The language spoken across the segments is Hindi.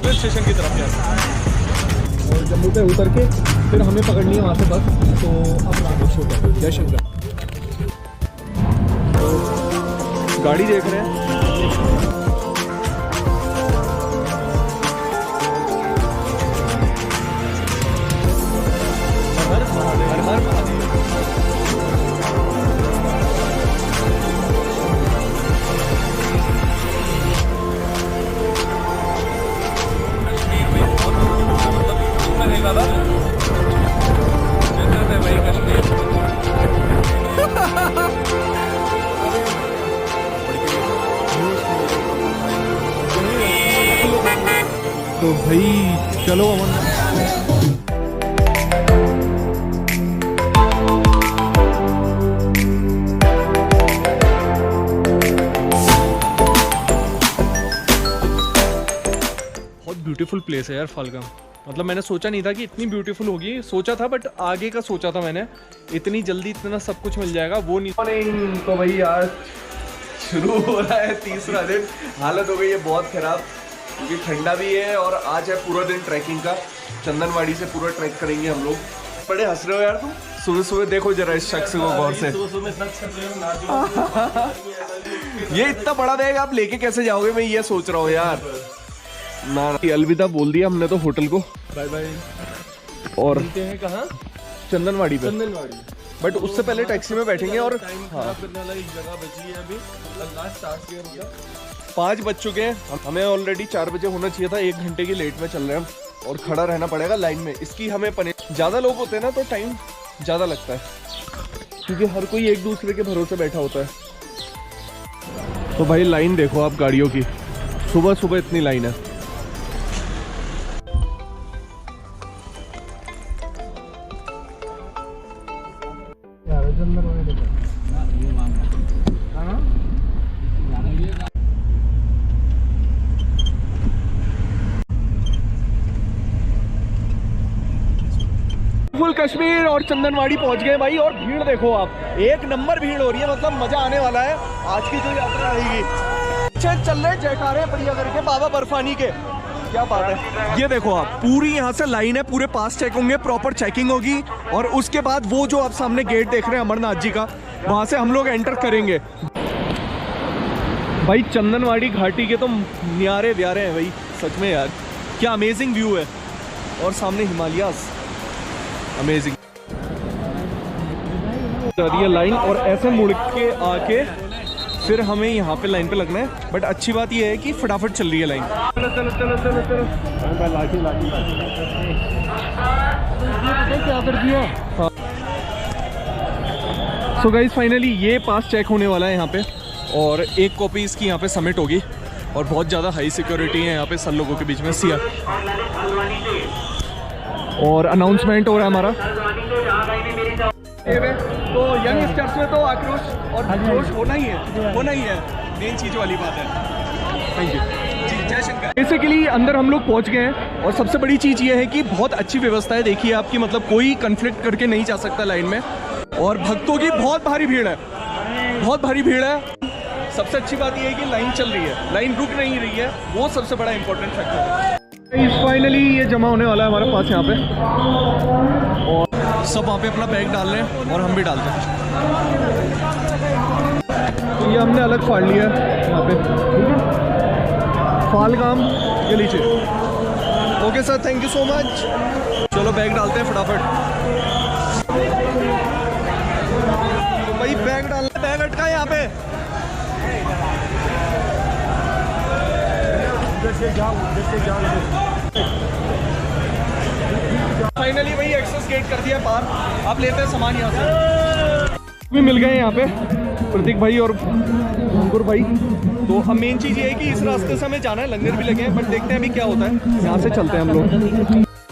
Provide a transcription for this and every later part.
रेलवे स्टेशन की तरफ जाना है। और जम्मू पे उतर के फिर हमें पकड़नी है वहाँ से बस। तो अब रामेश्वर होता है। जय शंकर। गाड़ी देख रहे हैं। हर हर महादेव। तो भाई चलो अमन। बहुत ब्यूटीफुल प्लेस है यार फालगम। मतलब मैंने सोचा नहीं था कि इतनी ब्यूटीफुल होगी, सोचा था बट आगे का सोचा था मैंने, इतनी जल्दी इतना सब कुछ मिल जाएगा वो नहीं। तो भाई आज शुरू हो रहा है तीसरा दिन। हालत हो गई है बहुत खराब क्योंकि ठंडा भी है और आज है पूरा दिन ट्रैकिंग का। चंदनवाड़ी से पूरा ट्रैक करेंगे हम लोग। बड़े हंस रहे हो यार तुम। सुबह सुबह देखो जरा इस शख्स को गौर से। ये इतना बड़ा बैग आप लेके कैसे जाओगे, मैं ये सोच रहा हूँ यार। ना अलविदा बोल दिया हमने तो होटल को। Bye bye. और हैं कहाँ? चंदनवाड़ी पे। चंदनवाड़ी। बट उससे पहले टैक्सी में बैठेंगे और हाँ करने वाला एक जगह बची है अभी। लास्ट टास्क है उनका। 5 बज चुके हैं। हमें ऑलरेडी 4 बजे होना चाहिए था। 1 घंटे की लेट में चल रहे हैं हम और खड़ा रहना पड़ेगा लाइन में। इसकी हमें ज़्यादा लोग होते हैं ना तो टाइम ज़्यादा लगता है क्योंकि हर कोई एक दूसरे के भरोसे बैठा होता है। तो भाई लाइन देखो आप गाड़ियों की, सुबह सुबह इतनी लाइन है। फुल कश्मीर और चंदनवाड़ी पहुंच गए भाई। और भीड़ देखो आप, एक नंबर भीड़ हो रही है। मतलब मजा आने वाला है आज की जो यात्रा रहेगी। चल रहे जयकारे बढ़िया करके बाबा बर्फानी के, क्या बात है। ये देखो आप, पूरी यहाँ से लाइन है, पूरे पास चेक होंगे, प्रॉपर चेकिंग होगी। और उसके बाद वो जो आप सामने गेट देख रहे हैं अमरनाथ जी का, वहां से हम लोग एंटर करेंगे। भाई चंदनवाड़ी घाटी के तो न्यारे व्यारे हैं भाई सच में यार। क्या अमेजिंग व्यू है। और सामने हिमालयास, अमेजिंग। ये लाइन और ऐसे मुड़ के आके फिर हमें यहाँ पे लाइन पे लगना है। बट अच्छी बात ये है कि फटाफट चल रही है लाइन। चलो चलो चलो चलो चलो। क्या कर दिया। सो गाइस फाइनली ये पास चेक होने वाला है यहाँ पे और 1 कॉपी इसकी यहाँ पे सबमिट होगी। और बहुत ज़्यादा हाई सिक्योरिटी है यहाँ पे सब लोगों के बीच में। सिया और अनाउंसमेंट हो रहा है हमारा। तो यंगस्टर्स में तो आक्रोश और जोश होना ही है, मेन चीज वाली बात है। थैंक यू जी, जय शंकर। बेसिकली अंदर हम लोग पहुंच गए हैं और सबसे बड़ी चीज ये है कि बहुत अच्छी व्यवस्था है। देखिए आपकी, मतलब कोई कन्फ्लिक्ट करके नहीं जा सकता लाइन में। और भक्तों की बहुत भारी भीड़ है, बहुत भारी भीड़ है। सबसे अच्छी बात यह है कि लाइन चल रही है, लाइन रुक नहीं रही है, वो सबसे बड़ा इंपॉर्टेंट फैक्टर है। फाइनली ये जमा होने वाला है हमारे पास यहाँ पे और सब वहाँ पे अपना बैग डाल रहे हैं और हम भी डालते हैं। तो ये हमने अलग फाड़ लिया है यहाँ पे, फालगाम ये लीजिए। Okay sir, thank you so much. चलो बैग डालते हैं फटाफट। तो भाई बैग डालना, बैग अटका है यहाँ पे। फाइनली वही एक्सेस गेट कर दिया पार। आप लेते हैं सामान यहाँ से। भी मिल गए यहाँ पे प्रतीक भाई और अंकुर भाई। तो अब मेन चीज़ ये है कि इस रास्ते से हमें जाना है, लंगर भी लगे हैं, बट देखते हैं अभी क्या होता है। यहाँ से चलते हैं हम लोग।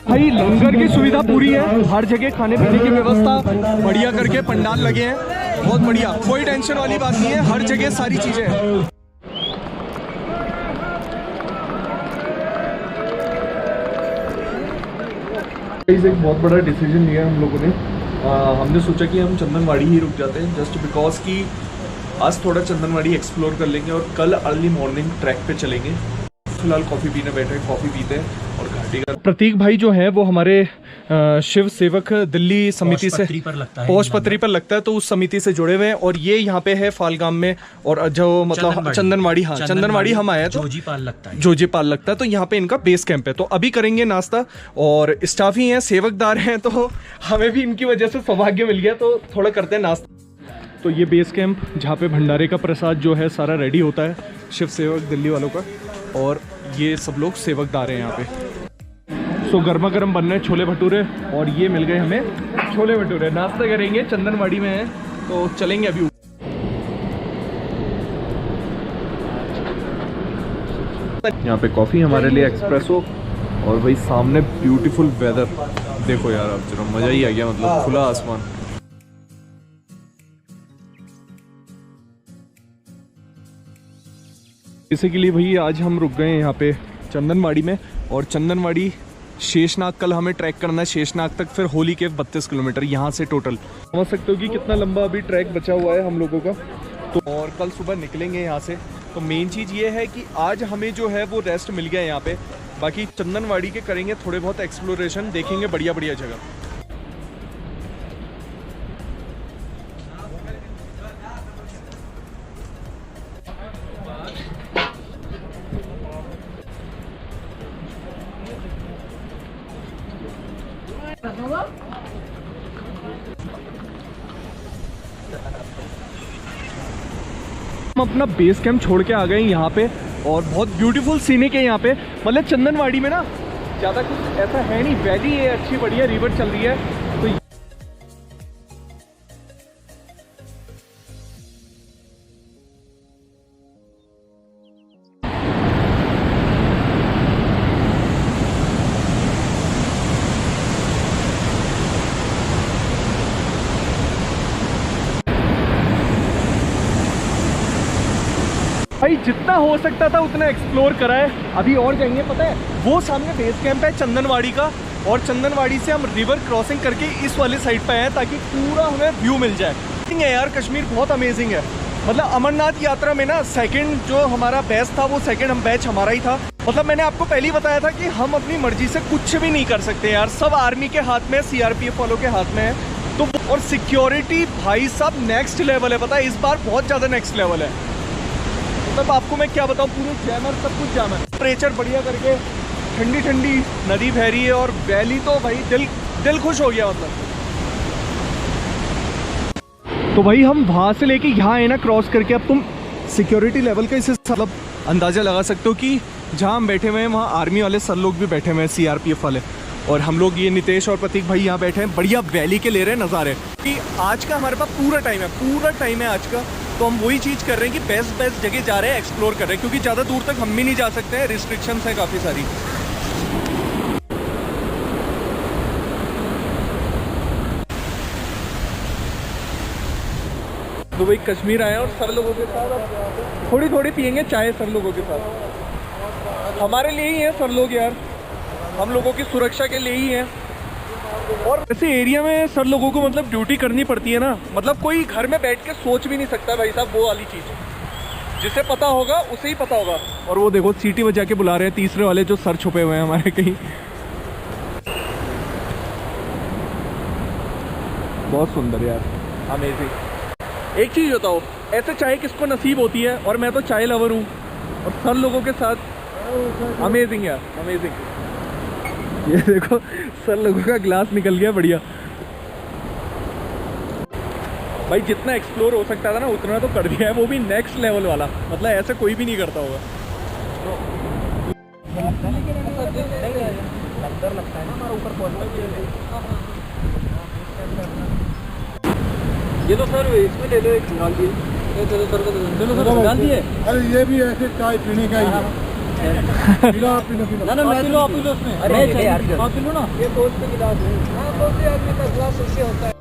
भाई लंगर की सुविधा पूरी है, हर जगह खाने पीने की व्यवस्था बढ़िया करके पंडाल लगे हैं, बहुत बढ़िया, कोई टेंशन वाली बात नहीं है, हर जगह सारी चीज़ें हैं। एक बहुत बड़ा डिसीजन लिया हम लोगों ने। हमने सोचा कि हम चंदनवाड़ी ही रुक जाते हैं, जस्ट बिकॉज कि आज थोड़ा चंदनवाड़ी एक्सप्लोर कर लेंगे और कल अर्ली मॉर्निंग ट्रैक पे चलेंगे। फिलहाल कॉफ़ी पीने बैठे, कॉफ़ी पीते हैं और घाटी का। प्रतीक भाई जो है वो हमारे शिव सेवक दिल्ली समिति से पौष पत्री पर लगता है, तो उस समिति से जुड़े हुए हैं। और ये यहाँ पे है फालगाम में, और जो मतलब चंदनवाड़ी, हाँ चंदनवाड़ी हम आए तो जोजीपाल लगता है, तो यहाँ पे इनका बेस कैंप है। तो अभी करेंगे नाश्ता, और स्टाफ ही हैं, सेवकदार हैं, तो हमें भी इनकी वजह से सौभाग्य मिल गया, तो थोड़ा करते हैं नाश्ता। तो ये बेस कैंप जहाँ पे भंडारे का प्रसाद जो है सारा रेडी होता है शिव सेवक दिल्ली वालों का, और ये सब लोग सेवकदार हैं यहाँ पे। तो गर्मा गर्म बन रहे हैं छोले भटूरे, और ये मिल गए हमें छोले भटूरे। नाश्ता करेंगे, चंदनवाड़ी में है, तो चलेंगे अभी। यहाँ पे कॉफ़ी हमारे लिए एक्सप्रेसो, और भाई सामने ब्यूटीफुल वेदर देखो यार, अब जरा मज़ा ही आ गया, मतलब खुला आसमान। इसी के लिए भाई आज हम रुक गए हैं यहाँ पे चंदनवाड़ी में, और चंदनवाड़ी शेषनाग कल हमें ट्रैक करना है, शेषनाग तक, फिर होली केव 32 किलोमीटर यहाँ से टोटल। समझ सकते हो कि कितना लंबा अभी ट्रैक बचा हुआ है हम लोगों का। तो और कल सुबह निकलेंगे यहाँ से। तो मेन चीज़ ये है कि आज हमें जो है वो रेस्ट मिल गया यहाँ पे, बाकी चंदनवाड़ी के करेंगे थोड़े बहुत एक्सप्लोरेशन, देखेंगे बढ़िया बढ़िया जगह। हम अपना बेस कैंप छोड़ के आ गए हैं यहाँ पे, और बहुत ब्यूटीफुल सीनिक है यहाँ पे। मतलब चंदनवाड़ी में ना ज़्यादा कुछ ऐसा है नहीं, वैली है अच्छी बढ़िया, रिवर चल रही है। तो भाई जितना हो सकता था उतना एक्सप्लोर करा है, अभी और जाएंगे। पता है वो सामने बेस कैंप है चंदनवाड़ी का, और चंदनवाड़ी से हम रिवर क्रॉसिंग करके इस वाले साइड पे आए ताकि पूरा हमें व्यू मिल जाए। है यार कश्मीर बहुत अमेजिंग है। मतलब अमरनाथ यात्रा में ना सेकंड जो हमारा बैच था, वो सेकंड हम बैच हमारा ही था। मतलब मैंने आपको पहले ही बताया था कि हम अपनी मर्जी से कुछ भी नहीं कर सकते यार, सब आर्मी के हाथ में, CRPF वालों के हाथ में है। तो और सिक्योरिटी भाई साहब नेक्स्ट लेवल है, पता है इस बार बहुत ज़्यादा नेक्स्ट लेवल है। मतलब आपको मैं क्या बताऊँ, पूरे जैमर सब कुछ जैमर, टेम्परेचर बढ़िया करके, ठंडी ठंडी नदी बह रही है, और वैली तो भाई दिल खुश हो गया मतलब। तो भाई हम वहाँ से लेके यहाँ आए ना क्रॉस करके, अब तुम सिक्योरिटी लेवल का इसे मतलब अंदाज़ा लगा सकते हो कि जहाँ हम बैठे हुए हैं वहाँ आर्मी वाले सर लोग भी बैठे हुए हैं, CRPF वाले, और हम लोग ये नितेश और प्रतीक भाई यहाँ बैठे हैं, बढ़िया वैली के ले रहे हैं नज़ारे। कि आज का हमारे पास पूरा टाइम है आज का, तो हम वही चीज़ कर रहे हैं कि बेस्ट जगह जा रहे हैं, एक्सप्लोर कर रहे हैं, क्योंकि ज़्यादा दूर तक हम भी नहीं जा सकते हैं, रिस्ट्रिक्शंस हैं काफ़ी सारी। तो भाई कश्मीर आए और सर लोगों के साथ थोड़ी पियेंगे चाय सर लोगों के साथ। हमारे लिए ही है सर लोग यार, हम लोगों की सुरक्षा के लिए ही है। और ऐसे एरिया में सर लोगों को मतलब ड्यूटी करनी पड़ती है ना, मतलब कोई घर में बैठ के सोच भी नहीं सकता भाई साहब, वो वाली चीज़ जिसे पता होगा उसे ही पता होगा। और वो देखो सीटी बजा के बुला रहे हैं तीसरे वाले जो सर छुपे हुए हैं हमारे कहीं। बहुत सुंदर यार, अमेजिंग। एक चीज़ बताओ, ऐसे चाय किसको नसीब होती है, और मैं तो चाय लवर हूँ, और सर लोगों के साथ अमेजिंग यार, अमेजिंग। ये देखो सर लोगों का ग्लास निकल गया बढ़िया। भाई जितना एक्सप्लोर हो सकता था ना उतना तो कर दिया है, वो भी नेक्स्ट लेवल वाला, मतलब ऐसे कोई भी नहीं करता होगा। अंदर लगता है ना हमारा ऊपर ये तो सर इसमें ले लो, एक डाल दिए, चलो सर डाल दिए। अरे ये भी ऐसे चाय पीने का ही है। ना मैं लो, आप लो उसमें। अरे यार आप लो ना, ये दोस्त के गिलास है। हां दोस्त आदमी का गिलास ऐसे होता है।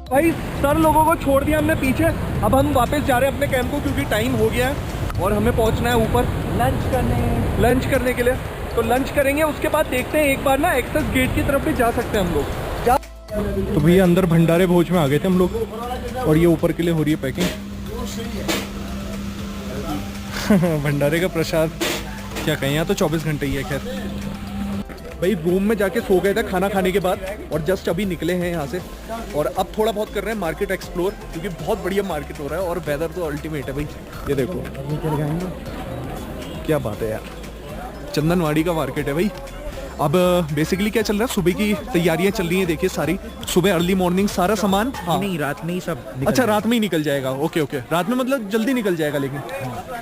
भाई सर लोगों को छोड़ दिया हमने पीछे, अब हम वापस जा रहे हैं अपने कैंप को, क्योंकि टाइम हो गया है और हमें पहुंचना है ऊपर लंच करने के लिए। तो लंच करेंगे, उसके बाद देखते हैं, एक बार ना एक्सेस गेट की तरफ भी जा सकते हैं हम लोग। तो भैया अंदर भंडारे भोज में आ गए थे हम लोग, और ये ऊपर के लिए हो रही है पैकिंग। भंडारे का प्रसाद क्या कहें, यहाँ तो 24 घंटे ही है। खैर भाई रूम में जाके सो गए थे खाना खाने के बाद, और जस्ट अभी निकले हैं यहाँ से, और अब थोड़ा बहुत कर रहे हैं मार्केट एक्सप्लोर, क्योंकि बहुत बढ़िया मार्केट हो रहा है और वेदर तो अल्टीमेट है भाई। ये देखो क्या बात है यार, चंदनवाड़ी का मार्केट है भाई। अब बेसिकली क्या चल रहा है, सुबह की तैयारियां चल रही हैं, देखिए सारी सुबह अर्ली मॉर्निंग सारा सामान। हाँ नहीं, रात में ही सब अच्छा रात में ही निकल जाएगा, ओके ओके, रात में मतलब जल्दी निकल जाएगा। लेकिन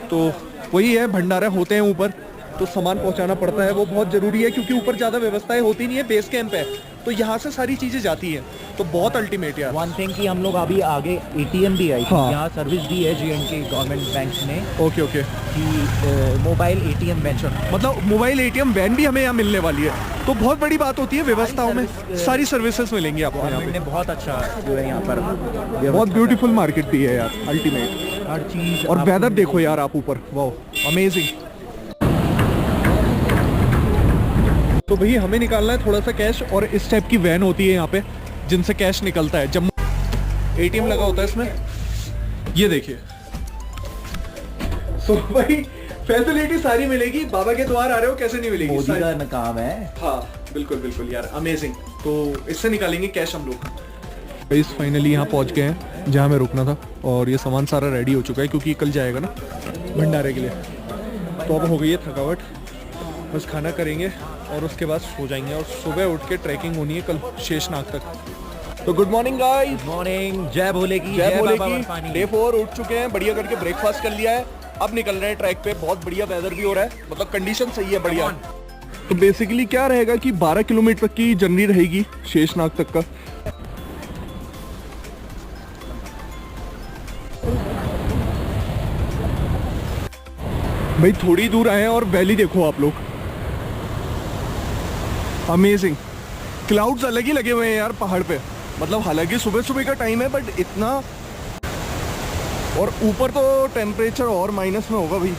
तो वही है, भंडारा होते हैं ऊपर तो सामान पहुंचाना पड़ता है, वो बहुत जरूरी है, क्योंकि ऊपर ज़्यादा व्यवस्थाएं होती नहीं है, बेस कैंप है तो यहाँ से सारी चीज़ें जाती हैं, तो बहुत अल्टीमेट यार। वन थिंग कि हम लोग अभी आगे एटीएम भी आई, हाँ। यहाँ सर्विस दी है J&K गवर्नमेंट बैंक ने ओके ओके, कि मोबाइल एटीएम वैन, मतलब मोबाइल एटीएम वैन भी हमें यहाँ मिलने वाली है, तो बहुत बड़ी बात होती है, व्यवस्थाओं में सारी सर्विसेज मिलेंगी आपको यहाँ गवर्नमेंट ने पे। बहुत अच्छा जो है यहाँ पर बहुत ब्यूटीफुल मार्केट भी है यार, अल्टीमेट। हर चीज। और वेदर देखो यार आप ऊपर, वाओ अमेजिंग। तो भाई हमें निकालना है थोड़ा सा कैश, और इस टाइप की वैन होती है यहाँ पे जिनसे कैश निकलता है, जब एटीएम लगा होता है इसमें, ये देखिए। तो भाई फैसिलिटी सारी मिलेगी, बाबा के द्वार आ रहे हो कैसे नहीं मिलेगी, मोदी का काम है। हाँ बिल्कुल बिल्कुल यार, अमेजिंग। तो इससे निकालेंगे कैश हम लोग। इस फाइनली यहाँ पहुँच गए हैं जहाँ मैं रुकना था, और ये सामान सारा रेडी हो चुका है, क्योंकि कल जाएगा ना भंडारे के लिए। तो अब हो गई है थकावट, बस खाना करेंगे और उसके बाद सो जाएंगे, और सुबह उठ के ट्रैकिंग होनी है कल शेषनाग तक। तो गुड मॉर्निंग गाइस, मॉर्निंग, जय भोले की, जय भोले बाबा की। बर्फानी। डे 4 उठ चुके हैं, बढ़िया करके ब्रेकफास्ट कर लिया है, अब निकल रहे हैं ट्रैक पे। बहुत बढ़िया वेदर भी हो रहा है, मतलब कंडीशन सही है, बढ़िया। तो बेसिकली क्या रहेगा कि 12 किलोमीटर की जर्नी रहेगी शेषनाग तक का। भाई थोड़ी दूर आए हैं और वैली देखो आप लोग, अमेजिंग। क्लाउड्स अलग ही लगे हुए हैं यार पहाड़ पे, मतलब हालांकि सुबह सुबह का टाइम है, बट इतना, और ऊपर तो टेम्परेचर और माइनस में होगा भाई,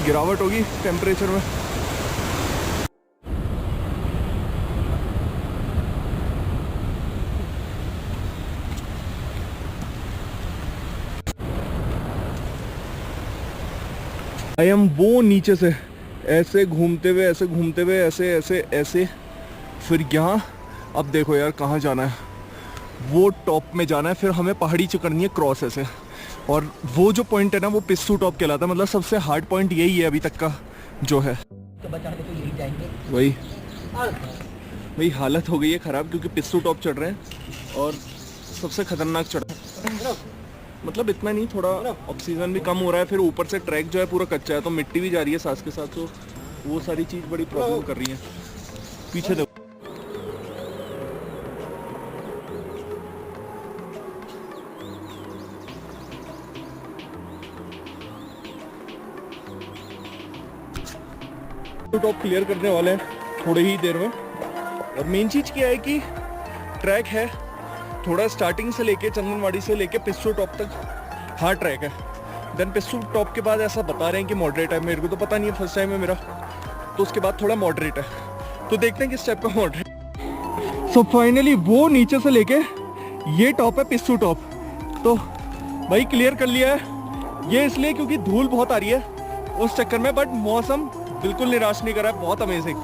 गिरावट होगी टेम्परेचर में। आई एम वो नीचे से ऐसे घूमते हुए, ऐसे घूमते हुए, ऐसे ऐसे ऐसे, फिर यहाँ अब देखो यार कहाँ जाना है, वो टॉप में जाना है, फिर हमें पहाड़ी चढ़नी है क्रॉस ऐसे, और वो जो पॉइंट है ना वो पिस्सू टॉप कहलाता है, मतलब सबसे हार्ड पॉइंट यही है अभी तक का जो है। तो बचाने तो यही जाएंगे। वही हालत हो गई है ख़राब, क्योंकि पिस्सू टॉप चढ़ रहे हैं और सबसे खतरनाक चढ़, मतलब इतना नहीं, थोड़ा ऑक्सीजन भी कम हो रहा है, फिर ऊपर से ट्रैक जो है पूरा कच्चा है, तो मिट्टी भी जा रही है सांस के साथ, तो वो सारी चीज़ बड़ी प्रॉब्लम कर रही है। पीछे देखो, टॉप क्लियर करने वाले हैं थोड़ी ही देर में। और मेन चीज़ क्या है कि ट्रैक है थोड़ा, स्टार्टिंग से लेके चंदनवाड़ी से लेके पिस्सू टॉप तक हार्ड ट्रैक है, देन पिस्सू टॉप के बाद ऐसा बता रहे हैं कि मॉडरेट है, मेरे को तो पता नहीं है, फर्स्ट टाइम है मेरा, तो उसके बाद थोड़ा मॉडरेट है, तो देखते हैं किस टाइप का मॉडरेट। सो फाइनली वो नीचे से लेके ये टॉप है पिस्सू टॉप, तो भाई क्लियर कर लिया है। ये इसलिए क्योंकि धूल बहुत आ रही है उस चक्कर में, बट मौसम बिल्कुल निराश नहीं कर रहा है, बहुत अमेजिंग।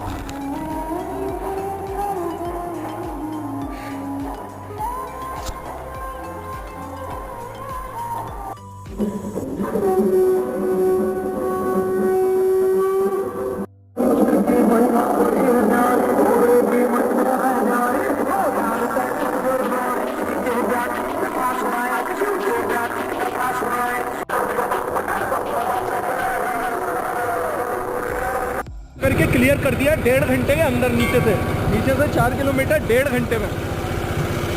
करके क्लियर कर दिया 1.5 घंटे के अंदर, नीचे से 4 किलोमीटर 1.5 घंटे में।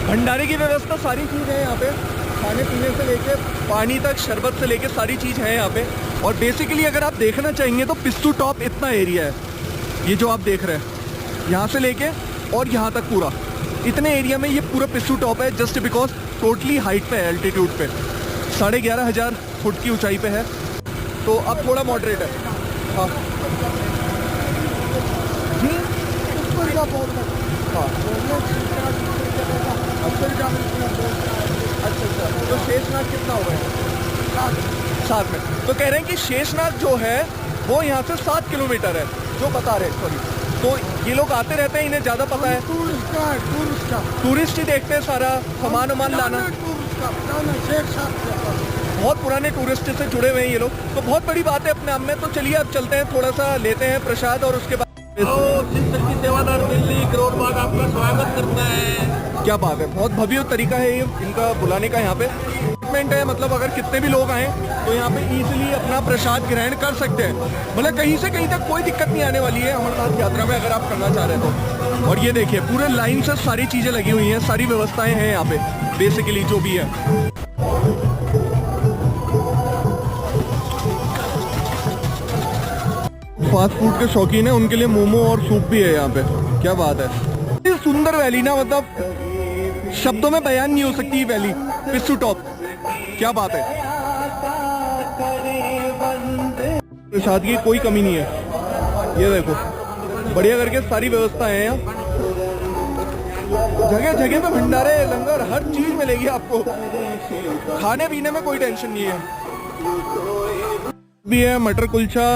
भंडारे की व्यवस्था सारी चीज़ है यहाँ पे, खाने पीने से लेके पानी तक, शरबत से लेके सारी चीज़ है यहाँ पे। और बेसिकली अगर आप देखना चाहेंगे तो पिस्सू टॉप इतना एरिया है, ये जो आप देख रहे हैं, यहाँ से लेके और यहाँ तक पूरा, इतने एरिया में ये पूरा पिस्सू टॉप है, जस्ट बिकॉज टोटली हाइट पे है, एल्टीट्यूड पे 11,500 फुट की ऊंचाई पे है, तो अब थोड़ा मॉडरेट है। हाँ जी, हाँ अच्छा, तो शेषनाग कितना होगा? साथ में। तो कह रहे हैं कि शेषनाग जो है वो यहाँ से 7 किलोमीटर है, जो बता रहे हैं सॉरी। तो ये लोग आते रहते हैं, इन्हें ज़्यादा पता है। टूरिस्ट ही देखते हैं सारा सामान वामान लाना। बहुत पुराने टूरिस्ट से जुड़े हुए हैं ये लोग, तो बहुत बड़ी बात है अपने आप में। तो चलिए अब चलते हैं, थोड़ा सा लेते हैं प्रसाद और उसके बाद की सेवादार दिल्ली करोड़ बाग आपका स्वागत करता है। क्या बात है, बहुत भव्य तरीका है ये इनका बुलाने का। यहाँ पे है, मतलब अगर कितने भी लोग आए तो यहाँ पे इजीली अपना प्रसाद ग्रहण कर सकते हैं। मतलब कहीं से कहीं तक कोई दिक्कत नहीं आने वाली है अमरनाथ यात्रा में, अगर आप करना चाह रहे हैं तो। और ये देखिए पूरे लाइन से सारी चीज़ें लगी हुई हैं, सारी व्यवस्थाएं हैं यहाँ पे बेसिकली जो भी है। फास्ट फूड के शौकीन है, उनके लिए मोमो और सूप भी है यहाँ पे। क्या बात है, सुंदर वैली ना, मतलब शब्दों में बयान नहीं हो सकती ये वैली। पिस्सू टॉप, क्या बात है। प्रसाद की कोई कमी नहीं है, ये देखो बढ़िया करके सारी व्यवस्था है यहाँ। जगह जगह पे भंडारे, लंगर, हर चीज मिलेगी आपको। खाने पीने में कोई टेंशन नहीं है। भी है मटर कुलचा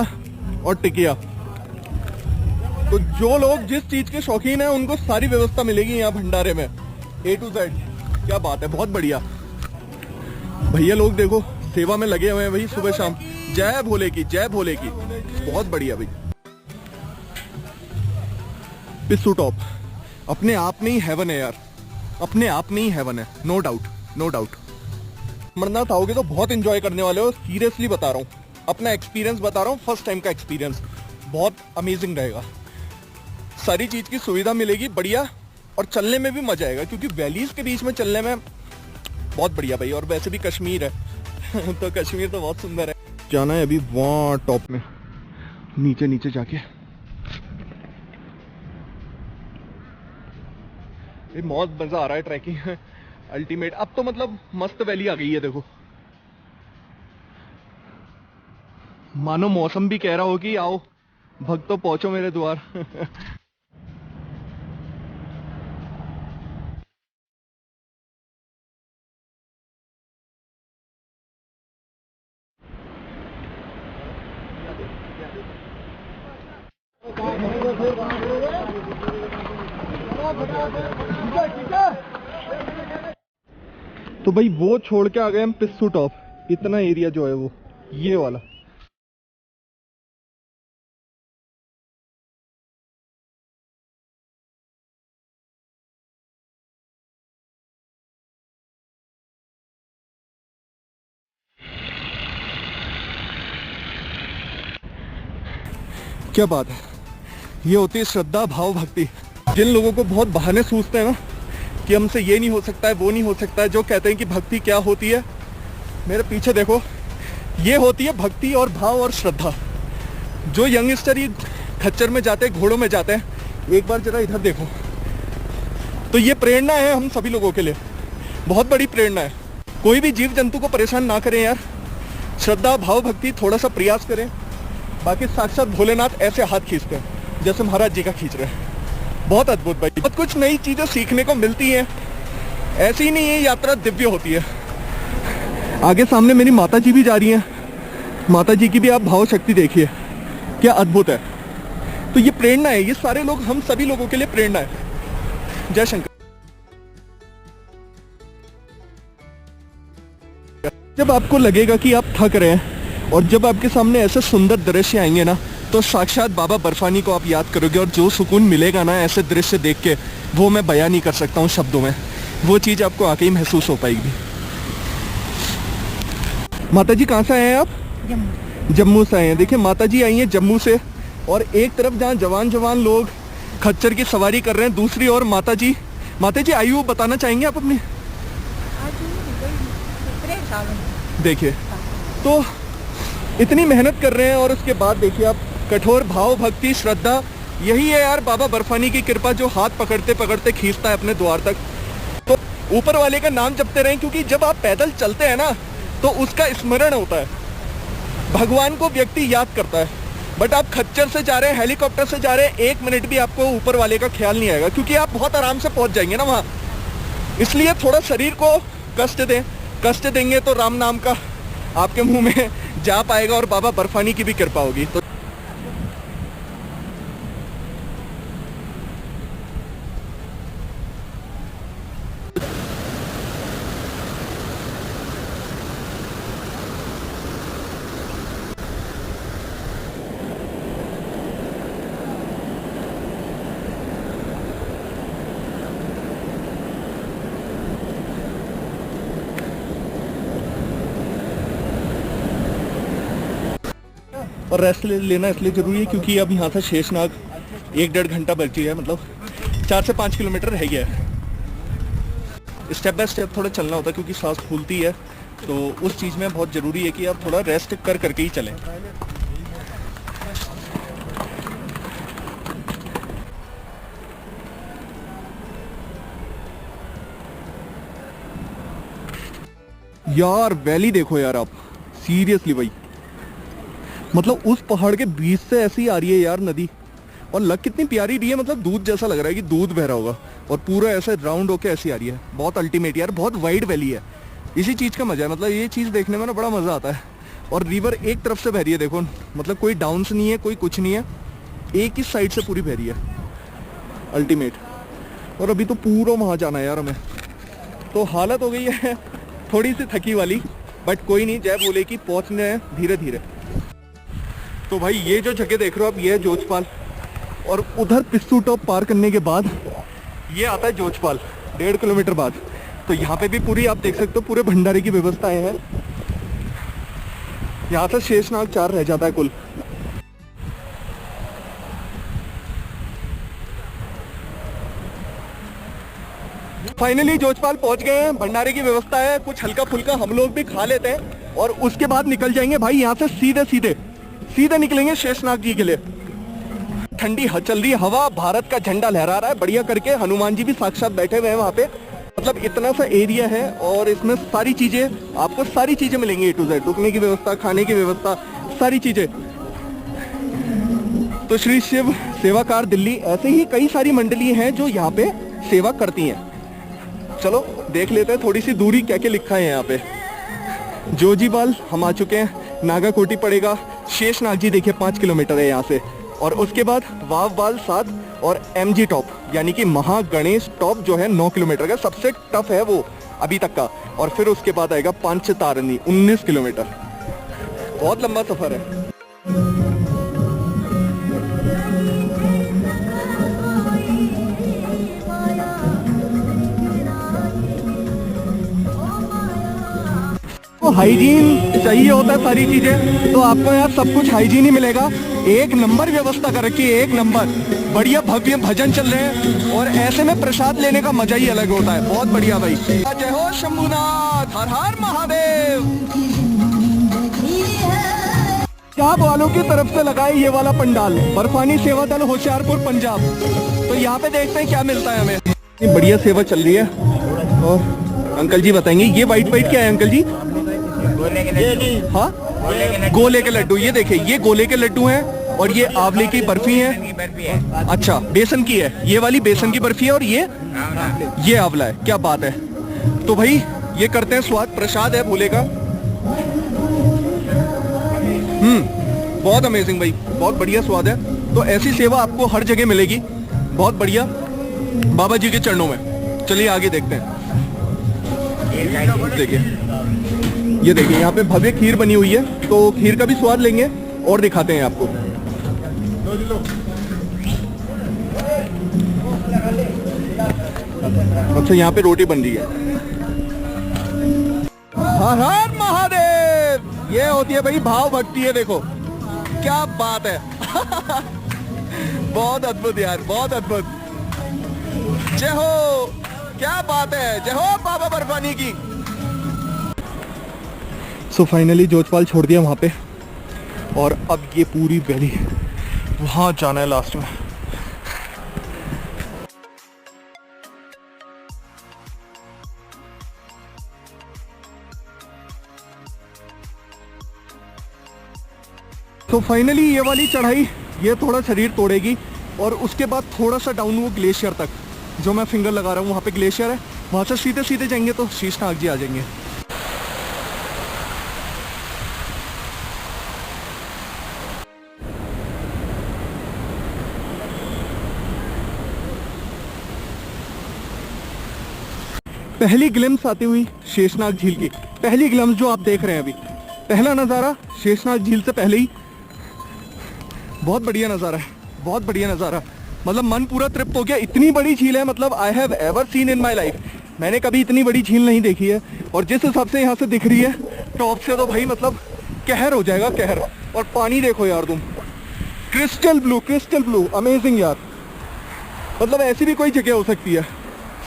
और टिकिया। तो जो लोग जिस चीज के शौकीन हैं उनको सारी व्यवस्था मिलेगी यहाँ भंडारे में, A to Z। क्या बात है, बहुत बढ़िया। भैया लोग देखो सेवा में लगे हुए हैं भाई, सुबह शाम। जय भोले की, जय भोले की। बहुत बढ़िया भाई। पिस्सू टॉप अपने आप में ही हेवन है यार, अपने आप में ही हेवन है, no doubt, no doubt. Amarnath आओगे तो बहुत एंजॉय करने वाले हो, सीरियसली बता रहा हूँ, अपना एक्सपीरियंस बता रहा हूँ, फर्स्ट टाइम का एक्सपीरियंस बहुत अमेजिंग रहेगा। सारी चीज की सुविधा मिलेगी बढ़िया, और चलने में भी मजा आएगा क्योंकि वैलीज के बीच में चलने में बहुत बढ़िया भाई। और वैसे भी कश्मीर है तो कश्मीर तो बहुत सुंदर है। जाना है अभी वहाँ टॉप में, नीचे नीचे जाके। बहुत मजा आ रहा है ट्रैकिंग अल्टीमेट। अब तो मतलब मस्त वैली आ गई है, देखो मानो मौसम भी कह रहा हो कि आओ भक्तों पहुंचो मेरे द्वार तो भाई वो छोड़ के आ गए हम पिस्सू टॉप। इतना एरिया जो है वो ये वाला। क्या बात है, ये होती है श्रद्धा, भाव, भक्ति। जिन लोगों को बहुत बहाने सूझते हैं ना कि हमसे ये नहीं हो सकता है, वो नहीं हो सकता है, जो कहते हैं कि भक्ति क्या होती है, मेरे पीछे देखो, ये होती है भक्ति और भाव और श्रद्धा। जो यंगस्टर ही खच्चर में जाते हैं, घोड़ों में जाते हैं, एक बार जरा इधर देखो। तो ये प्रेरणा है हम सभी लोगों के लिए, बहुत बड़ी प्रेरणा है। कोई भी जीव जंतु को परेशान ना करें यार, श्रद्धा, भाव, भक्ति, थोड़ा सा प्रयास करें। बाकी साक्षात भोलेनाथ ऐसे हाथ खींचते हैं जैसे महाराज जी का खींच रहे हैं। बहुत अद्भुत भाई, बहुत कुछ नई चीजें सीखने को मिलती हैं। ऐसी ही नहीं, ये यात्रा दिव्य होती है। आगे सामने मेरी माता जी भी जा रही हैं, माता जी की भी आप भाव शक्ति देखिए, क्या अद्भुत है। तो ये प्रेरणा है, ये सारे लोग, हम सभी लोगों के लिए प्रेरणा है। जय शंकर। जब आपको लगेगा कि आप थक रहे हैं और जब आपके सामने ऐसे सुंदर दृश्य आएंगे ना, तो साक्षात बाबा बर्फानी को आप याद करोगे। और जो सुकून मिलेगा ना ऐसे दृश्य देख के, वो मैं बयां नहीं कर सकता हूँ शब्दों में। वो चीज़ आपको आके ही महसूस हो पाएगी। माता जी कहाँ से आए हैं आप? जम्मू से आए हैं। देखिए माता जी आई हैं जम्मू से, और एक तरफ जहाँ जवान जवान लोग खच्चर की सवारी कर रहे हैं, दूसरी ओर माता जी आयु बताना चाहेंगे आप अपनी? देखिए तो इतनी मेहनत कर रहे हैं, और उसके बाद देखिए आप कठोर भाव, भक्ति, श्रद्धा, यही है यार बाबा बर्फानी की कृपा, जो हाथ पकड़ते पकड़ते खींचता है अपने द्वार तक। तो ऊपर वाले का नाम जपते रहें, क्योंकि जब आप पैदल चलते हैं ना तो उसका स्मरण होता है, भगवान को व्यक्ति याद करता है। बट आप खच्चर से जा रहे हैं, हेलीकॉप्टर से जा रहे हैं, 1 मिनट भी आपको ऊपर वाले का ख्याल नहीं आएगा, क्योंकि आप बहुत आराम से पहुंच जाएंगे ना वहाँ। इसलिए थोड़ा शरीर को कष्ट दें, कष्ट देंगे तो राम नाम का आपके मुंह में जा पाएगा और बाबा बर्फानी की भी कृपा होगी। तो और रेस्ट लेना इसलिए ज़रूरी है क्योंकि अब यहाँ से शेषनाग 1-1.5 घंटा बची है, मतलब 4 से 5 किलोमीटर रह गया है। स्टेप बाय स्टेप थोड़ा चलना होता है क्योंकि सांस फूलती है, तो उस चीज़ में बहुत ज़रूरी है कि आप थोड़ा रेस्ट कर करके ही चलें। यार वैली देखो यार आप, सीरियसली भाई, मतलब उस पहाड़ के बीच से ऐसी आ रही है यार नदी, और लग कितनी प्यारी रही है, मतलब दूध जैसा लग रहा है कि दूध बह रहा होगा, और पूरा ऐसे राउंड होके ऐसी आ रही है। बहुत अल्टीमेट यार, बहुत वाइड वैली है। इसी चीज़ का मजा है, मतलब ये चीज़ देखने में ना बड़ा मज़ा आता है। और रिवर एक तरफ से बह रही है देखो, मतलब कोई डाउन्स नहीं है, कोई कुछ नहीं है, एक ही साइड से पूरी बह रही है, अल्टीमेट। और अभी तो पूरा वहाँ जाना है यार हमें, तो हालत हो गई है थोड़ी सी थकी वाली, बट कोई नहीं, जय बोले कि पहुँचने हैं धीरे धीरे। तो भाई ये जो जगह देख रहे हो आप, ये है जोजपाल, और उधर पिस्सू टॉप पार करने के बाद ये आता है जोजपाल 1.5 किलोमीटर बाद। तो यहाँ पे भी पूरी आप देख सकते हो पूरे भंडारे की व्यवस्थाएं हैं। यहाँ से शेषनाग 4 रह जाता है कुल। फाइनली जोजपाल पहुंच गए हैं, भंडारे की व्यवस्था है, कुछ हल्का फुल्का हम लोग भी खा लेते हैं और उसके बाद निकल जाएंगे भाई यहाँ से सीधे निकलेंगे शेषनाग जी के लिए। ठंडी चल रही हवा, भारत का झंडा लहरा रहा है बढ़िया करके, हनुमान जी भी साक्षात बैठे हुए हैं वहाँ पे। मतलब इतना सा एरिया है और इसमें सारी चीजें, आपको सारी चीजें मिलेंगी, A to Z, रुकने की व्यवस्था, खाने की व्यवस्था, सारी चीजें। तो श्री शिव सेवाकार दिल्ली, ऐसे ही कई सारी मंडली हैं जो यहाँ पे सेवा करती हैं। चलो देख लेते हैं थोड़ी सी दूरी क्या क्या लिखा है यहाँ पे। जोजीबाल हम आ चुके हैं, नागाकोटी पड़ेगा, शेषनाग जी देखिए 5 किलोमीटर है यहाँ से, और उसके बाद वाववाल 7 और MG टॉप यानी कि महागणेश टॉप जो है 9 किलोमीटर का, सबसे टफ है वो अभी तक का, और फिर उसके बाद आएगा पंचतारणी 19 किलोमीटर। बहुत लंबा सफर है। हाइजीन चाहिए होता है सारी चीजें, तो आपको यहाँ सब कुछ हाइजीन ही मिलेगा। एक नंबर व्यवस्था कर रखी है, एक नंबर, बढ़िया भव्य भजन चल रहे हैं, और ऐसे में प्रसाद लेने का मजा ही अलग होता है। बहुत बढ़िया भाई। जय हो शंभुनाथ, हर हर महादेव। पंजाब वालों की तरफ से लगाए ये वाला पंडाल, बर्फानी सेवा दल होशियारपुर पंजाब। तो यहाँ पे देखते हैं क्या मिलता है हमें। बढ़िया सेवा चल रही है, और अंकल जी बताएंगे ये वाइट क्या है अंकल जी? हाँ, गोले के लड्डू। ये देखिए, ये गोले के लड्डू हैं, और ये आंवले की बर्फी है। अच्छा, बेसन की है, ये वाली बेसन की बर्फी है, और ये आंवला है। क्या बात है। तो भाई ये करते हैं स्वाद, प्रसाद है भोले का। बहुत अमेजिंग भाई, बहुत बढ़िया स्वाद है। तो ऐसी सेवा आपको हर जगह मिलेगी, बहुत बढ़िया, बाबा जी के चरणों में। चलिए आगे देखते हैं। देखिए, ये देखिए यहाँ पे भव्य खीर बनी हुई है, तो खीर का भी स्वाद लेंगे और दिखाते हैं आपको। अच्छा, यहाँ पे रोटी बन रही है। हर हर महादेव। ये होती है भाई भाव भक्ति है, देखो क्या बात है। बहुत अद्भुत यार, बहुत अद्भुत। जय हो, क्या बात है, जय हो बाबा बर्फानी की। सो फाइनली जोजपाल छोड़ दिया वहाँ पे, और अब ये पूरी वैली वहाँ जाना है लास्ट में। तो फाइनली ये वाली चढ़ाई, ये थोड़ा शरीर तोड़ेगी, और उसके बाद थोड़ा सा डाउन वो ग्लेशियर तक, जो मैं फिंगर लगा रहा हूँ वहाँ पे ग्लेशियर है, वहाँ से सीधे जाएंगे तो शेषनाग जी आ जाएंगे। पहली ग्लिम्स आती हुई शेषनाग झील की, पहली ग्लिम्स जो आप देख रहे हैं अभी, पहला नज़ारा शेषनाग झील से पहले ही। बहुत बढ़िया नज़ारा है, बहुत बढ़िया नज़ारा, मतलब मन पूरा तृप्त हो गया। इतनी बड़ी झील है, मतलब I have ever seen in my life, मैंने कभी इतनी बड़ी झील नहीं देखी है। और जिस हिसाब से यहाँ से दिख रही है टॉप से, तो भाई मतलब कहर हो जाएगा, कहर। और पानी देखो यार तुम, crystal blue, crystal blue, amazing यार। मतलब ऐसी भी कोई जगह हो सकती है।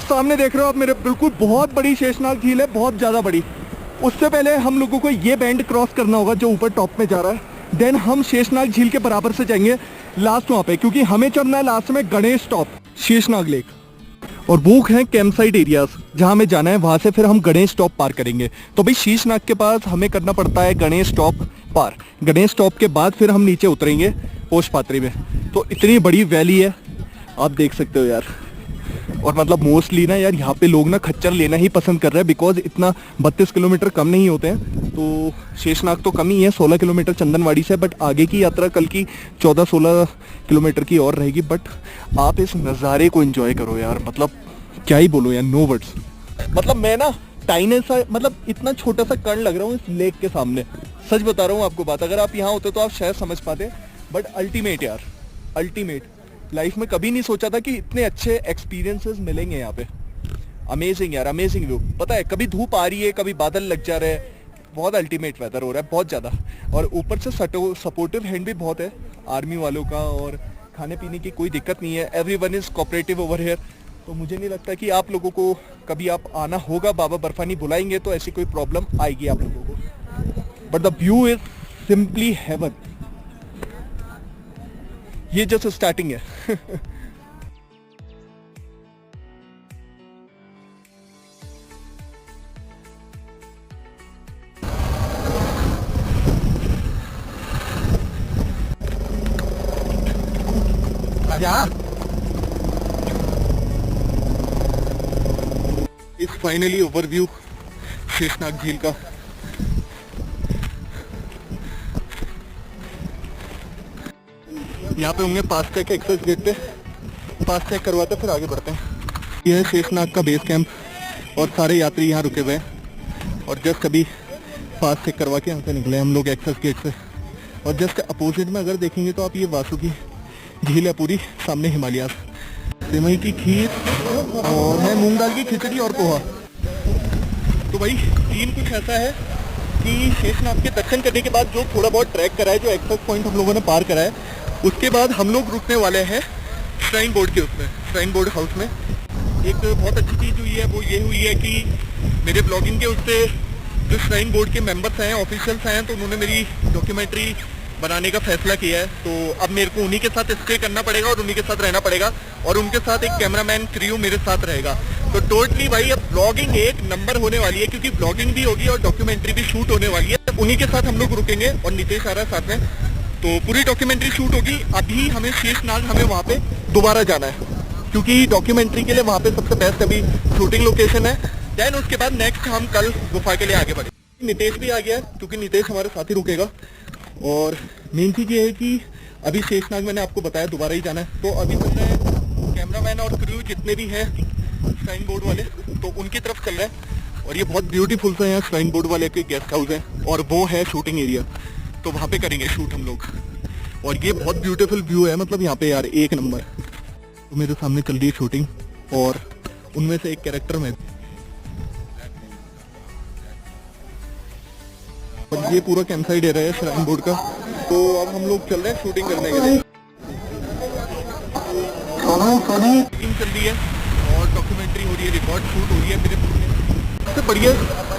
सामने देख रहे हो आप मेरे, बिल्कुल बहुत बड़ी शेषनाग झील है, बहुत ज़्यादा बड़ी। उससे पहले हम लोगों को ये बैंड क्रॉस करना होगा जो ऊपर टॉप में जा रहा है, देन हम शेषनाग झील के बराबर से जाएंगे लास्ट वहाँ पे, क्योंकि हमें चढ़ना है लास्ट में गणेश टॉप, शेषनाग लेक। और वो है कैंप साइट एरियाज जहाँ हमें जाना है, वहाँ से फिर हम गणेश टॉप पार करेंगे। तो भाई शेषनाग के पास हमें करना पड़ता है गणेश टॉप पार, गणेश टॉप के बाद फिर हम नीचे उतरेंगे पोषपात्री में। तो इतनी बड़ी वैली है, आप देख सकते हो यार। और मतलब मोस्टली ना यार यहाँ पे लोग ना खच्चर लेना ही पसंद कर रहे हैं, बिकॉज इतना 32 किलोमीटर कम नहीं होते हैं। तो शेषनाग तो कम ही है, 16 किलोमीटर चंदनवाड़ी से, बट आगे की यात्रा कल की 14-16 किलोमीटर की और रहेगी। बट आप इस नज़ारे को एंजॉय करो यार, मतलब क्या ही बोलो यार, नो वर्ड्स। मतलब मैं ना टाइनी सा, मतलब इतना छोटा सा कण लग रहा हूँ इस लेक के सामने, सच बता रहा हूँ आपको बात। अगर आप यहाँ होते तो आप शायद समझ पाते, बट अल्टीमेट यार, अल्टीमेट। लाइफ में कभी नहीं सोचा था कि इतने अच्छे एक्सपीरियंसेस मिलेंगे यहाँ पे। अमेजिंग यार, अमेजिंग व्यू। पता है कभी धूप आ रही है, कभी बादल लग जा रहे हैं, बहुत अल्टीमेट वेदर हो रहा है, बहुत ज़्यादा। और ऊपर से सपोर्टिव हैंड भी बहुत है आर्मी वालों का, और खाने पीने की कोई दिक्कत नहीं है। Everyone is cooperative over here. तो मुझे नहीं लगता कि आप लोगों को कभी आप आना होगा, बाबा बर्फानी बुलाएंगे तो ऐसी कोई प्रॉब्लम आएगी आप लोगों को। But the view is simply heaven. ये जस्ट स्टार्टिंग है। इस फाइनली ओवरव्यू शेषनाग झील का। यहाँ पे होंगे पास टैग एक्सेस गेट पे, पास टैग करवाते फिर आगे बढ़ते हैं। यह है शेषनाग का बेस कैंप, और सारे यात्री यहाँ रुके हुए हैं। और जस्ट अभी पास टैग करवा के यहाँ से निकले हम लोग एक्सेस गेट से। और जस्ट अपोजिट में अगर देखेंगे तो आप ये वासुकी झील है पूरी, सामने हिमालयास, सेवई की खीर और है मूंग दाल की खिचड़ी और पोहा। तो भाई सीन कुछ ऐसा है कि शेषनाग के दर्शन करने के बाद जो थोड़ा बहुत ट्रैक करा है, जो एक्सेस पॉइंट हम लोगों ने पार करा है, उसके बाद हम लोग रुकने वाले हैं श्राइन बोर्ड के उसमें, श्राइन बोर्ड हाउस में। एक बहुत अच्छी चीज़ हुई है वो ये हुई है कि मेरे ब्लॉगिंग के उससे जो श्राइन बोर्ड के मेंबर्स हैं, ऑफिशियल्स हैं, तो उन्होंने मेरी डॉक्यूमेंट्री बनाने का फैसला किया है। तो अब मेरे को उन्हीं के साथ स्टे करना पड़ेगा और उन्हीं के साथ रहना पड़ेगा, और उनके साथ एक कैमरामैन क्रू मेरे साथ रहेगा। तो टोटली भाई अब ब्लॉगिंग एक नंबर होने वाली है, क्योंकि ब्लॉगिंग भी होगी और डॉक्यूमेंट्री भी शूट होने वाली है। उन्हीं के साथ हम लोग रुकेंगे, और नितेश आ रहा है साथ में, तो पूरी डॉक्यूमेंट्री शूट होगी। अभी हमें शेषनाग, हमें वहाँ पे दोबारा जाना है, क्योंकि डॉक्यूमेंट्री के लिए वहाँ पे सबसे बेस्ट अभी शूटिंग लोकेशन है। देन उसके बाद नेक्स्ट हम कल गुफा के लिए आगे बढ़े। नितेश भी आ गया है, क्योंकि नितेश हमारे साथ ही रुकेगा। और मेन चीज़ ये है कि अभी शेषनाग मैंने आपको बताया दोबारा ही जाना है, तो अभी चल रहे हैं कैमरामैन और क्रू जितने भी हैं श्राइन बोर्ड वाले, तो उनकी तरफ चल रहे हैं। और ये बहुत ब्यूटीफुल सा है, श्राइन बोर्ड वाले के गेस्ट हाउस है, और वो है शूटिंग एरिया, तो वहाँ पे करेंगे शूट हम लोग। और ये बहुत ब्यूटीफुल व्यू है, मतलब यहाँ पे यार एक नंबर। तो मेरे सामने चल रही है शूटिंग, और उनमें से एक कैरेक्टर में, और ये पूरा कैंप साइड एरिया है श्राइन बोर्ड का। तो अब हम लोग चल रहे हैं शूटिंग करने के लिए। शूटिंग चल रही है और डॉक्यूमेंट्री हो रही है, रिकॉर्ड शूट हो रही है। मेरे सबसे बढ़िया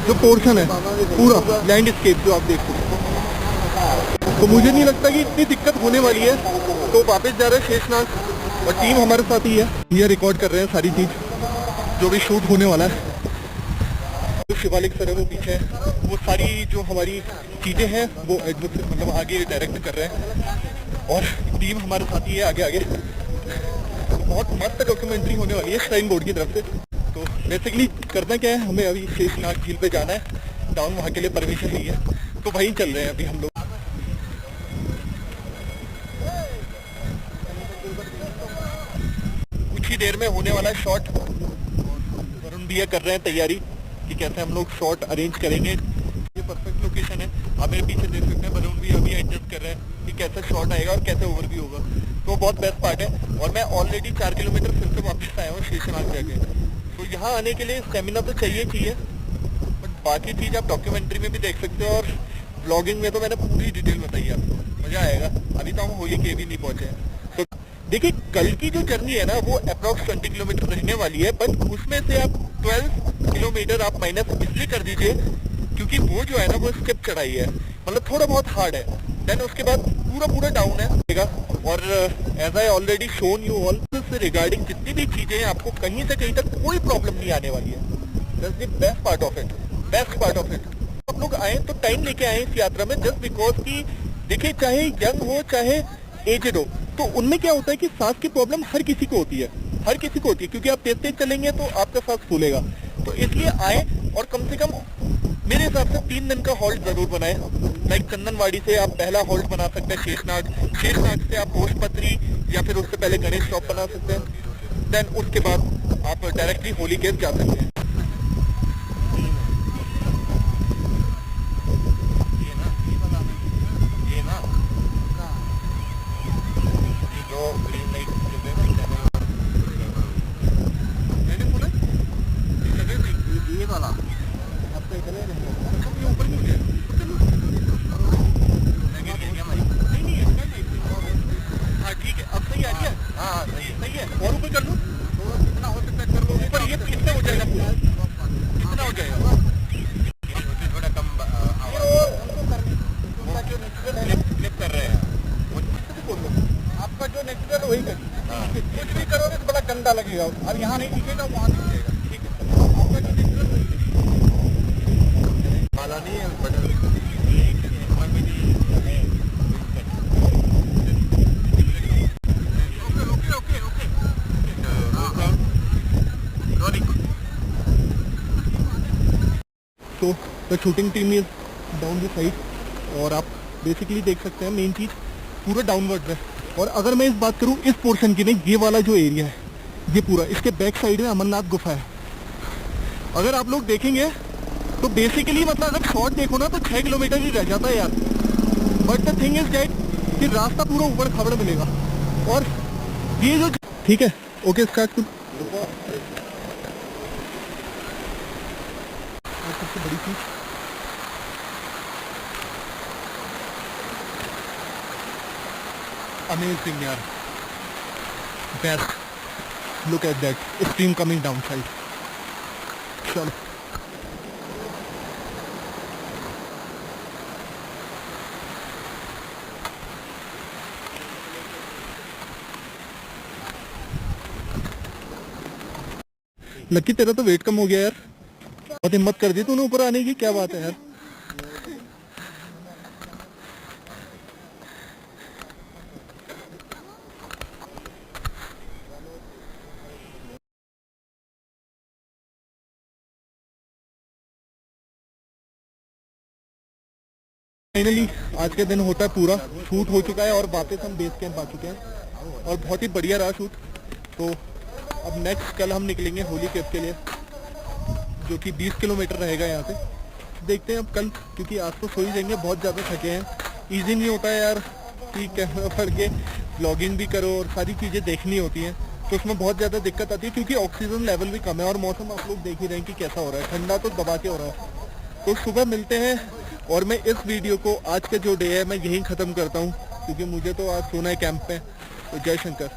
जो पोर्शन है पूरा लैंडस्केप जो आप देख सकते हो, तो मुझे नहीं लगता कि इतनी दिक्कत होने वाली है। तो वापस जा रहे हैं शेषनाग, और टीम हमारे साथ ही है, ये रिकॉर्ड कर रहे हैं सारी चीज़ जो भी शूट होने वाला है। शिवालिक सर है वो पीछे, वो सारी जो हमारी चीज़ें हैं वो एडवोकेट मतलब आगे डायरेक्ट कर रहे हैं, और टीम हमारे साथ ही है आगे आगे। बहुत मस्त डॉक्यूमेंट्री होने वाली है श्राइन बोर्ड की तरफ से। तो बेसिकली करना क्या है, हमें अभी शेषनाग झील पे जाना है, डाउन वहाँ के लिए परमिशन ली है, तो वहीं चल रहे हैं अभी हम लोग। कुछ ही देर में होने वाला है शॉट, वरुण भैया कर रहे हैं तैयारी कि कैसे हम लोग शॉट अरेंज करेंगे। ये परफेक्ट लोकेशन है, आप मेरे पीछे देख सकते हैं बलून भी अभी एडजस्ट कर रहे हैं कि कैसे शॉट आएगा और कैसे ओवर भी होगा, तो बहुत बेस्ट पार्ट है। और मैं ऑलरेडी 4 किलोमीटर फिर से वापस आया हूँ शेषनाग जाके, तो यहाँ आने के लिए स्टेमिना तो चाहिए, बट बाकी चीज़ आप डॉक्यूमेंट्री में भी देख सकते हो और ब्लॉगिंग में तो मैंने पूरी डिटेल बताई है आपको, मज़ा आएगा। अभी तो हम होली के भी नहीं पहुँचे हैं। तो देखिए कल की जो जर्नी है ना वो अप्रॉक्स 20 किलोमीटर रहने वाली है, बट उसमें से आप 12 किलोमीटर आप माइनस इसलिए कर दीजिए क्योंकि वो जो है ना वो स्टेप चढ़ाई है, मतलब थोड़ा बहुत हार्ड है। देन उसके बाद पूरा डाउन है। और as I already shown you all से रिगार्डिंग जितनी भी चीजें हैं आपको कहीं से कहीं तक कोई प्रॉब्लम नहीं आने वाली है। That's the best part of it. आप लोग आए तो टाइम लेके आए इस यात्रा में, जस्ट बिकॉज कि देखिए चाहे यंग हो चाहे एजेड हो, तो उनमें क्या होता है कि सांस की प्रॉब्लम हर किसी को होती है, क्योंकि आप तेज चलेंगे तो आपका सांस फूलेगा। तो इसलिए आए और कम से कम मेरे हिसाब से 3 दिन का हॉल्ट जरूर बनाए। लाइक चंदनवाड़ी से आप पहला हॉल्ट बना सकते हैं शेषनाग से आप होशपत्री या फिर उससे पहले गणेश स्टॉप बना सकते हैं। देन उसके बाद आप डायरेक्टली होली केव जा सकते हैं। कुछ भी करोगे तो बड़ा गंदा लगेगा, अब यहाँ नहीं दिखेगा वहाँ दिखेगा, ठीक है। आपका जो नहीं है तो the shooting team is down the side और आप बेसिकली देख सकते हैं मेन चीज पूरा डाउनवर्ड है। और अगर मैं इस बात करूं इस पोर्शन की नहीं, ये वाला जो एरिया है ये पूरा, इसके बैक साइड में अमरनाथ गुफा है। अगर आप लोग देखेंगे तो बेसिकली मतलब अगर शॉर्ट देखो ना तो 6 किलोमीटर ही रह जाता है यार, but the thing is that कि रास्ता पूरा ऊबड़ खाबड़ मिलेगा। और ये जो ठीक है, ओके स्टार्ट कर। सबसे बड़ी चीज अमेजिंग यार, best, look at that stream coming down side. चलो लक्की तेरा तो वेट कम हो गया यार, बहुत हिम्मत कर दी तूने ऊपर आने की, क्या बात है यार। फाइनली आज के दिन होता है पूरा, शूट हो चुका है और वापस हम बेस कैंप आ चुके हैं और बहुत ही बढ़िया रहा शूट। तो अब नेक्स्ट कल हम निकलेंगे होली केव के लिए, जो कि 20 किलोमीटर रहेगा यहाँ से। देखते हैं अब कल, क्योंकि आज तो सो ही जाएंगे, बहुत ज़्यादा थके हैं। ईजी नहीं होता है यार कि कैमरा पकड़ के ब्लॉगिंग भी करो और सारी चीज़ें देखनी होती हैं, तो उसमें बहुत ज़्यादा दिक्कत आती है क्योंकि ऑक्सीजन लेवल भी कम है और मौसम आप लोग देख ही रहे हैं कि कैसा हो रहा है, ठंडा तो दबा के हो रहा है। तो सुबह मिलते हैं और मैं इस वीडियो को आज का जो डे है मैं यहीं ख़त्म करता हूँ, क्योंकि मुझे तो आज सोना है कैंप में। तो जय शंकर।